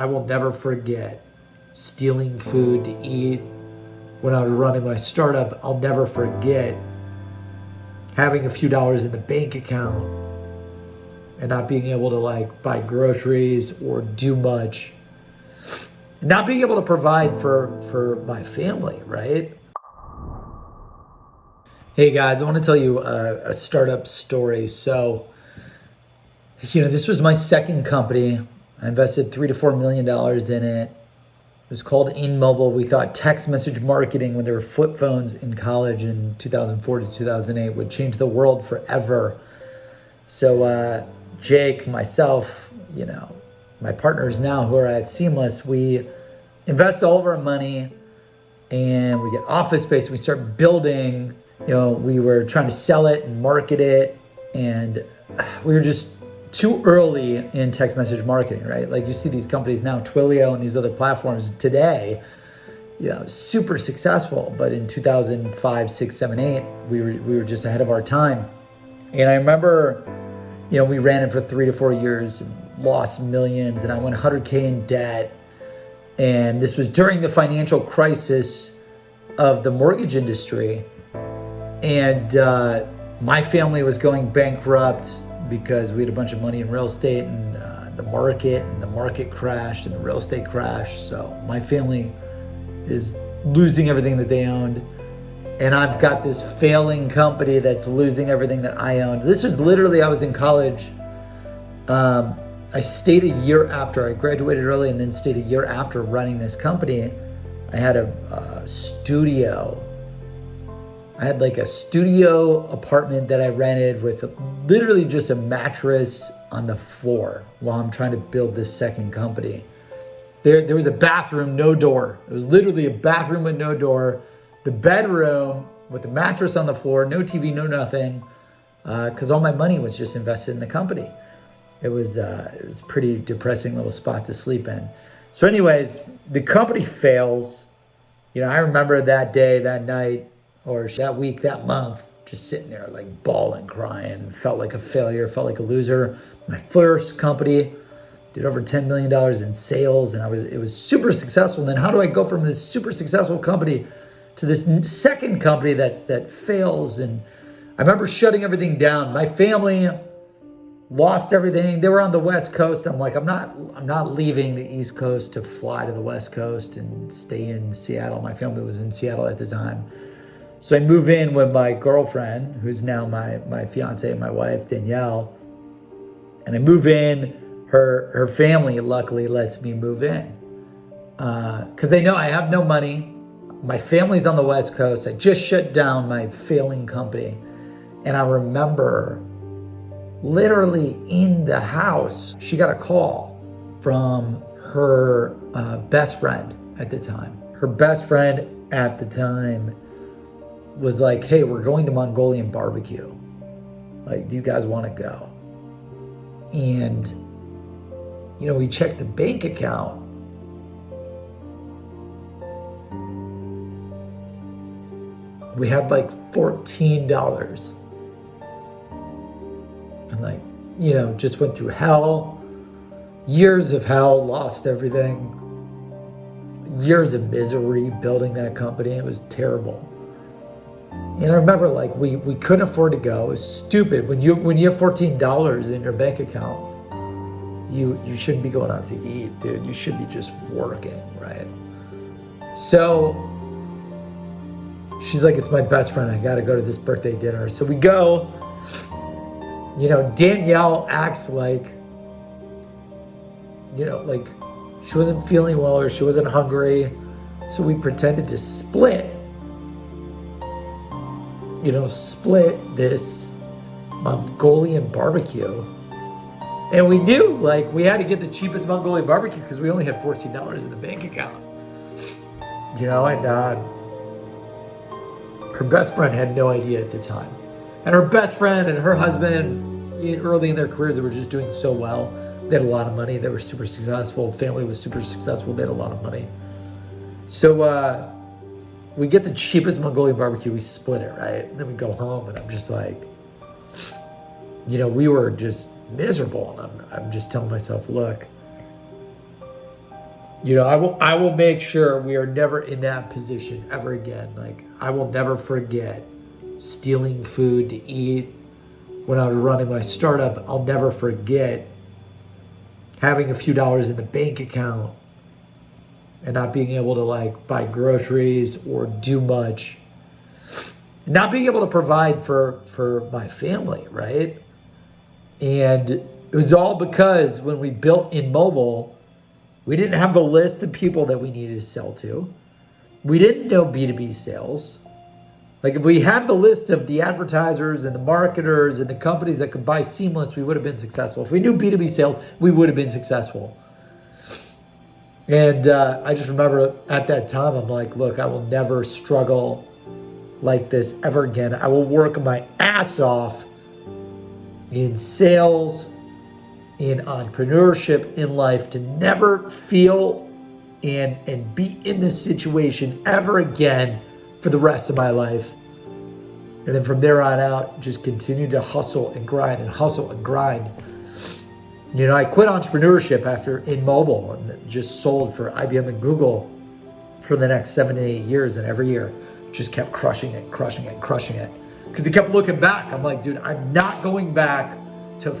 I will never forget stealing food to eat when I was running my startup. I'll never forget having a few dollars in the bank account and not being able to like buy groceries or do much. Not being able to provide for my family, right? Hey guys, I want to tell you a startup story. So, this was my second company. I invested $3 to $4 million in it. It was called InMobile. We thought text message marketing when there were flip phones in college in 2004 to 2008 would change the world forever. So Jake, myself, my partners now who are at Seamless, we invest all of our money and we get office space. We start building. We were trying to sell it and market it, and we were just too early in text message marketing, right? Like you see these companies now, Twilio and these other platforms today, super successful. But in 2005, 6, 7, 8, we were just ahead of our time. And I remember, we ran it for 3 to 4 years, and lost millions, and I went 100K in debt. And this was during the financial crisis of the mortgage industry. And my family was going bankrupt because we had a bunch of money in real estate, and the market crashed and the real estate crashed. So my family is losing everything that they owned. And I've got this failing company that's losing everything that I owned. This was literally, I was in college. I stayed a year after. I graduated early and then stayed a year after running this company. I had a studio. I had like a studio apartment that I rented with literally just a mattress on the floor while I'm trying to build this second company. There was a bathroom, no door. It was literally a bathroom with no door. The bedroom with the mattress on the floor, no TV, no nothing, because all my money was just invested in the company. It was a pretty depressing little spot to sleep in. So anyways, the company fails. I remember that day, that night, or that week, that month, just sitting there like bawling, crying, felt like a failure, felt like a loser. My first company did over $10 million in sales, and it was super successful. And then how do I go from this super successful company to this second company that fails? And I remember shutting everything down. My family lost everything. They were on the West Coast. I'm like, I'm not leaving the East Coast to fly to the West Coast and stay in Seattle. My family was in Seattle at the time. So I move in with my girlfriend, who's now my fiance and my wife, Danielle. And I move in. Her family luckily lets me move in because they know I have no money. My family's on the West Coast. I just shut down my failing company. And I remember literally in the house, she got a call from her best friend at the time. Her best friend at the time was like, hey, we're going to Mongolian barbecue. Like, do you guys want to go? And, we checked the bank account. We had like $14. And like, just went through hell, years of hell, lost everything, years of misery building that company. It was terrible. And I remember like we couldn't afford to go. It was stupid. When you have $14 in your bank account, you shouldn't be going out to eat, dude. You should be just working, right? So she's like, it's my best friend. I got to go to this birthday dinner. So we go. Danielle acts like, like she wasn't feeling well or she wasn't hungry. So we pretended to split this Mongolian barbecue. And we knew like we had to get the cheapest Mongolian barbecue because we only had $14 in the bank account. And her best friend had no idea at the time. And her best friend and her husband, early in their careers, they were just doing so well. They had a lot of money. They were super successful. Family was super successful. They had a lot of money. So we get the cheapest Mongolian barbecue. We split it, right? And then we go home, and I'm just like, we were just miserable. And I'm just telling myself, look, I will make sure we are never in that position ever again. Like, I will never forget stealing food to eat when I was running my startup. I'll never forget having a few dollars in the bank account and not being able to like buy groceries or do much. Not being able to provide for my family, right? And it was all because when we built InMobile, we didn't have the list of people that we needed to sell to. We didn't know B2B sales. Like, if we had the list of the advertisers and the marketers and the companies that could buy Seamless, we would have been successful. If we knew B2B sales, we would have been successful. And I just remember at that time, I'm like, look, I will never struggle like this ever again. I will work my ass off in sales, in entrepreneurship, in life, to never feel and be in this situation ever again for the rest of my life. And then from there on out, just continue to hustle and grind and hustle and grind. I quit entrepreneurship after InMobile and just sold for IBM and Google for the next 7 to 8 years. And every year just kept crushing it. Because they kept looking back. I'm like, dude, I'm not going back to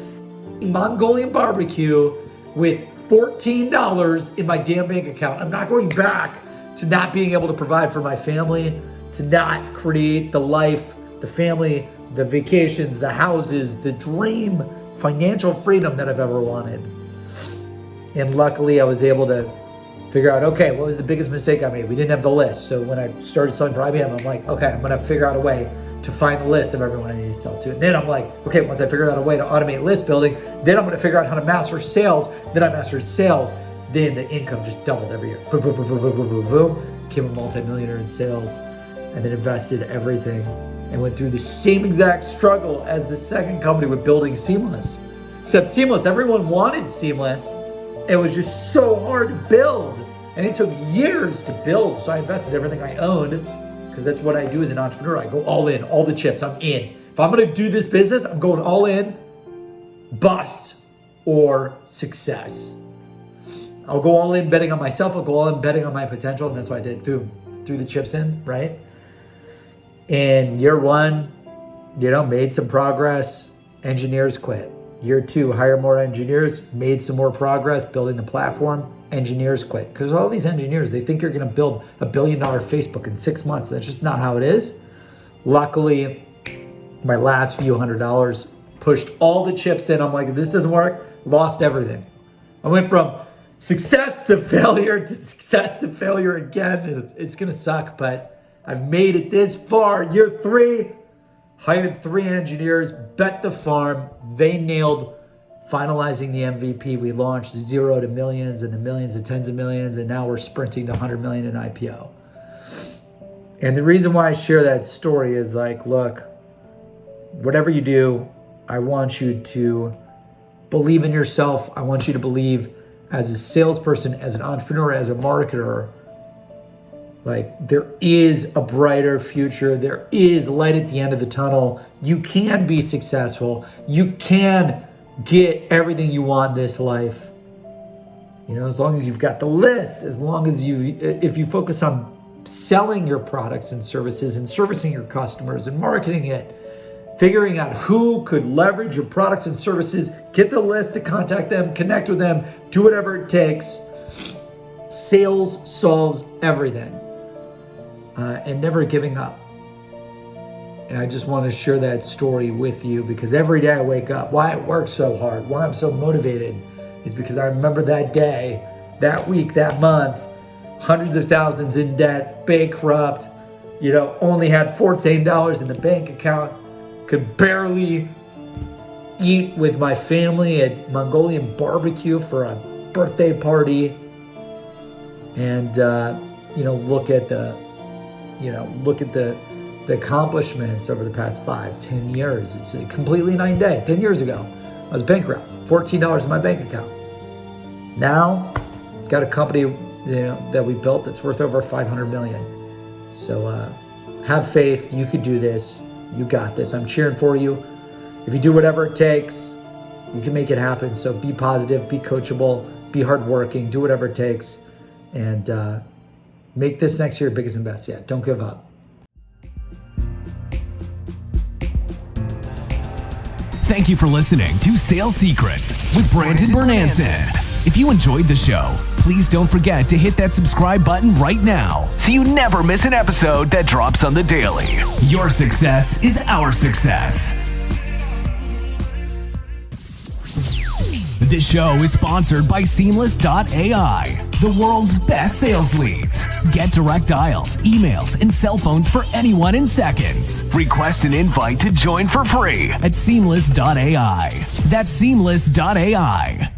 Mongolian barbecue with $14 in my damn bank account. I'm not going back to not being able to provide for my family, to not create the life, the family, the vacations, the houses, the dream financial freedom that I've ever wanted. And luckily I was able to figure out, okay, what was the biggest mistake I made? We didn't have the list. So when I started selling for IBM, I'm like, okay, I'm gonna figure out a way to find the list of everyone I need to sell to. And then I'm like, okay, once I figured out a way to automate list building, then I'm gonna figure out how to master sales. Then I mastered sales. Then the income just doubled every year. Boom, boom, boom, boom, boom, boom, boom, boom. Became a multimillionaire in sales, and then invested everything and went through the same exact struggle as the second company with building Seamless. Except Seamless, everyone wanted Seamless. It was just so hard to build. And it took years to build. So I invested everything I owned, because that's what I do as an entrepreneur. I go all in, all the chips, I'm in. If I'm gonna do this business, I'm going all in, bust or success. I'll go all in betting on myself. I'll go all in betting on my potential. And that's what I did. Boom, threw the chips in, right? And year one, made some progress. Engineers quit. Year two, hire more engineers, made some more progress building the platform. Engineers quit. Because all these engineers, they think you're going to build $1 billion Facebook in 6 months. That's just not how it is. Luckily, my last few $100 pushed all the chips in. I'm like, if this doesn't work, lost everything. I went from success to failure to success to failure again. It's going to suck, but I've made it this far. Year three, hired 3 engineers, bet the farm. They nailed finalizing the MVP. We launched 0 to millions and the millions to tens of millions, and now we're sprinting to 100 million in IPO. And the reason why I share that story is like, look, whatever you do, I want you to believe in yourself. I want you to believe as a salesperson, as an entrepreneur, as a marketer, like, there is a brighter future. There is light at the end of the tunnel. You can be successful. You can get everything you want in this life. As long as you've got the list, as long as if you focus on selling your products and services and servicing your customers and marketing it, figuring out who could leverage your products and services, get the list to contact them, connect with them, do whatever it takes. Sales solves everything. And never giving up. And I just want to share that story with you, because every day I wake up, why I work so hard, why I'm so motivated, is because I remember that day, that week, that month, hundreds of thousands in debt, bankrupt, only had $14 in the bank account, could barely eat with my family at Mongolian barbecue for a birthday party, and look at the accomplishments over the past 5-10 years. It's a completely night and day. 10 years ago, I was bankrupt, $14 in my bank account. Now, got a company that we built that's worth over 500 million. So have faith. You could do this. You got this. I'm cheering for you. If you do whatever it takes, you can make it happen. So be positive, be coachable, be hardworking, do whatever it takes. and make this next year your biggest and best yet. Don't give up. Thank you for listening to Sales Secrets with Brandon Bornancin. If you enjoyed the show, please don't forget to hit that subscribe button right now so you never miss an episode that drops on the daily. Your success is our success. This show is sponsored by Seamless.AI, the world's best sales leads. Get direct dials, emails, and cell phones for anyone in seconds. Request an invite to join for free at Seamless.AI. That's Seamless.AI.